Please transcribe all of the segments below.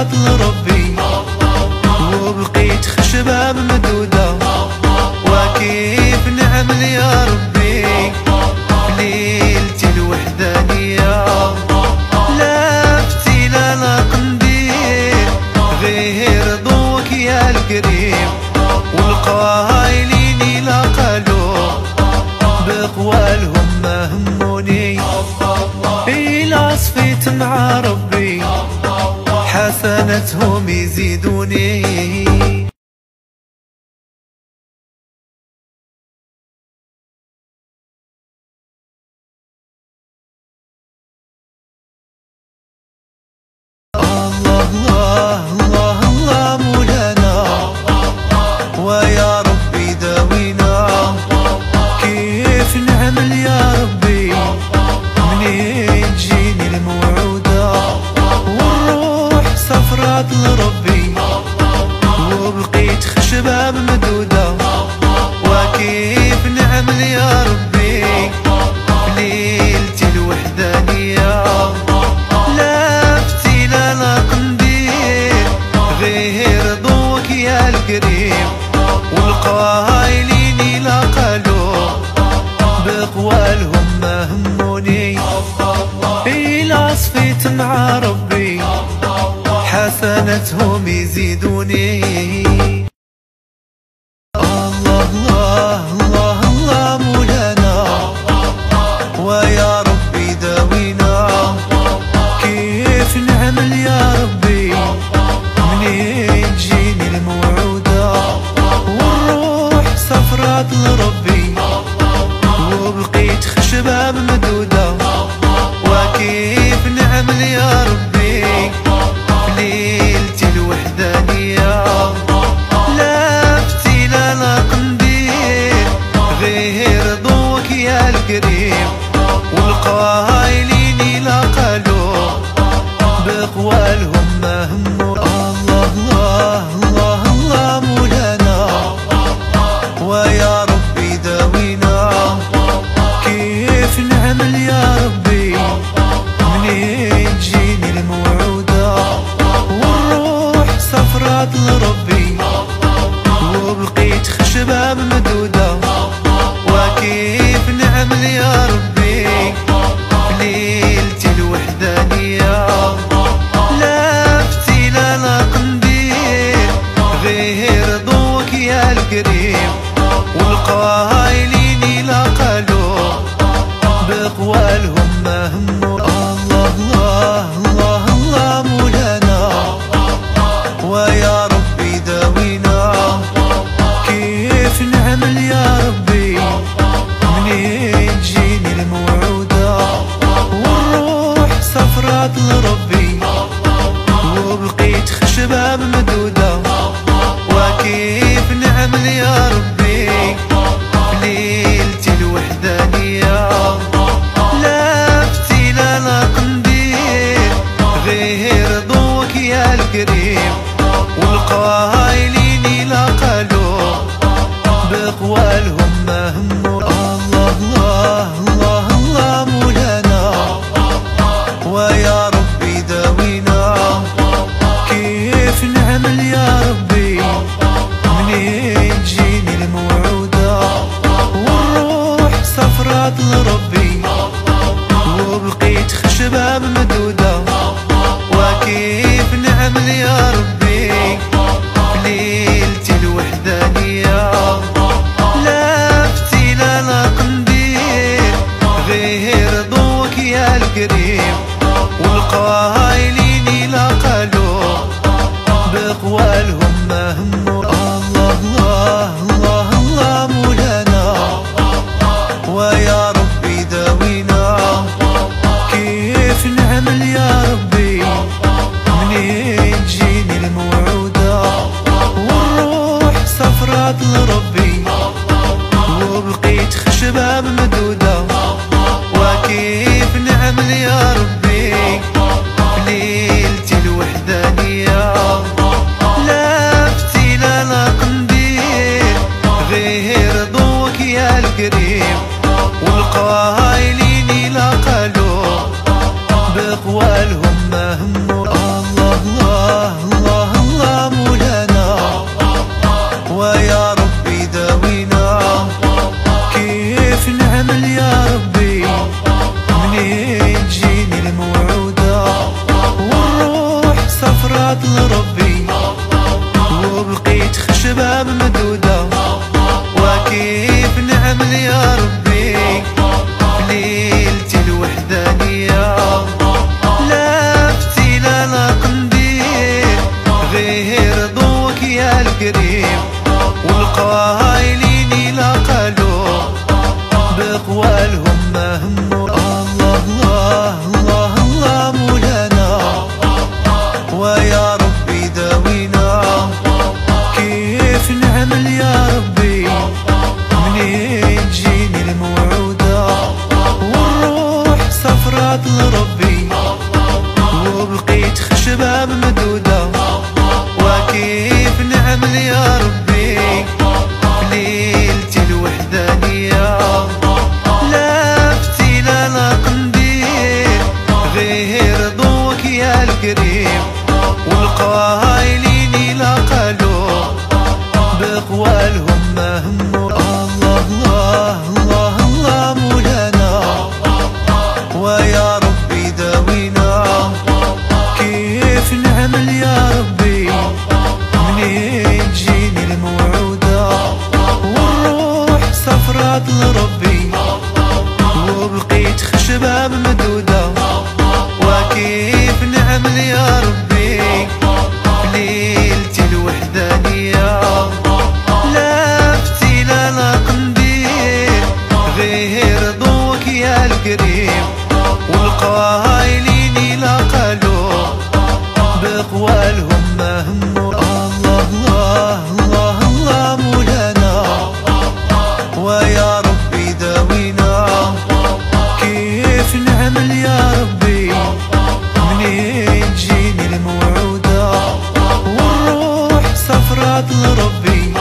صفرات لربي، وبقيت خشبة ممدودة. وكيف نعمل يا ربي في ليلتي الوحدانية؟ لافتي لا قنديل غير ضوك يا القريب، والقايلين لا قالوا بقوالهم ما هموني. إلا صفيت مع ربي حسنتهم يزيدوني. الله الله الله الله مولانا، ويا ربي داوينا. كيف نعمل يا ربي منين تجيني الموعودة؟ والروح صفرات لربي، وبقيت خشبة ممدودة. وكيف نعمل يا ربي في ليلتي الوحدانية؟ لافتي لا قنديل غير ضوك يا القريب، والقايلين لا قالوا بقوالهم ما هموني. إلا صفيت مع ربي حسنتهم يزيدوني. الله الله الله الله مولانا، ويا ربي داوينا. كيف نعمل يا ربي منين تجيني الموعودة؟ والروح صفرات لربي، وبقيت خشبة ممدودة. وكيف نعمل يا ربي في ليلتي الوحدانية؟ لافتي لا قنديل غير ضوك يا القريب، والقايلين لا قالوا بقوالهم ما هموا. الله الله الله الله مولانا، ويا ربي داوينا. كيف نعمل يا ربي منين تجيني الموعودة؟ والروح صفرات لربي، وبقيت خشبة ممدودة. وكيف نعمل يا ربي في ليلتي الوحدانية؟ لافتي لا قنديل غير ضوك يا القريب، والقايلين لا قالوا بقوالهم ما هموا. الله الله الله الله مولانا، ويا ربي داوينا. كيف نعمل يا ربي منين تجيني الموعودة؟ والروح صفرات لربي، وبقيت خشبة ممدودة. وكيف نعمل يا ربي في ليلتي الوحدانية؟ لافتي لا قنديل غير ضوك يا القريب، والقايلين لا قالوا بقوالهم ما هموا. الله الله الله الله الله مولانا، ويا ربي داوينا. كيف نعمل يا ربي منين تجيني الموعودة؟ والروح صفرات لربي، وبقيت خشبة ممدودة. وكيف نعمل يا ربي في ليلتي الوحدانية؟ لافتي لا قنديل غير ضوك يا القريب، والقايلين لا قالوا بقوالهم ما هموا. الله الله الله الله مولانا، ويا ربي داوينا. كيف نعمل يا ربي منين تجيني الموعودة؟ والروح صفرات لربي، وبقيت خشبة ممدودة. وكيف نعمل يا ربي في خشبة ممدودة. وكيف نعمل يا ربي في ليلتي الوحدانية؟ لا فتيلة لا قنديل غير ضوك يا القريب، والقايلين لا قالوا بقوالهم ما هموا. الله الله الله الله مولانا، ويا ربي داوينا. كيف نعمل يا ربي منين تجيني الموعودة؟ والروح صفرات لربي وبقيت خشبة ممدودة. وكيف نعمل يا ربي في ليلتي الوحدانية؟ لا فتيلة لا قنديل غير ضوك يا القريب، والقايلين لا قالوا بقوالهم ما هموا. الله الله الله الله مولانا، ويا ربي داوينا. كيف نعمل يا ربي منين تجيني الموعودة؟ والروح صفرات لربي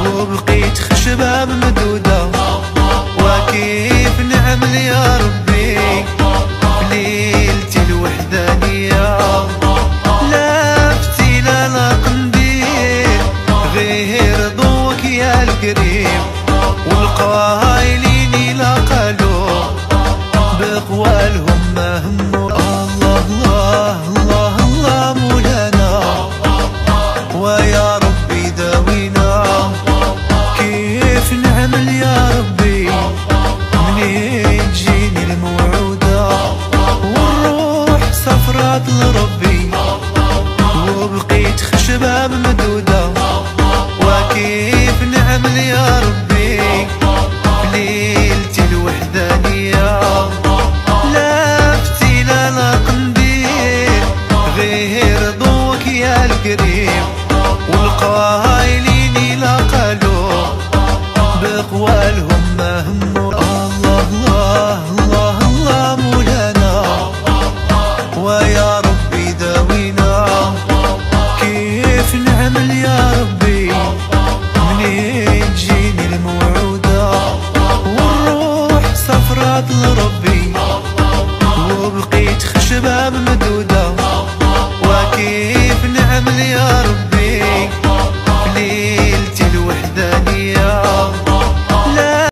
وبقيت خشبة ممدودة. وكيف نعمل يا ربي في ليلتي الوحدانية؟ لا فتيلة لا قنديل غير ضوك يا القريب، والقايلين لا قالوا بقوالهم ما هموا. الله الله الله الله مولانا، ويا ربي داوينا. كيف نعمل يا ربي منين تجيني الموعودة؟ والروح صفرات لربي وبقيت خشبة ممدودة. وكيف نعمل يا ربي في ليلتي الوحدانية؟ لا فتيلة لا قنديل غير ضوك يا القريب، والقايلين لا قالوا بقوالهم ما هموا. الله الله الله الله مولانا، ويا ربي داوينا. كيف نعمل يا ربي منين تجيني الموعودة؟ والروح صفرات لربي وبقيت خشبة ممدودة. وكيف نعمل يا ربي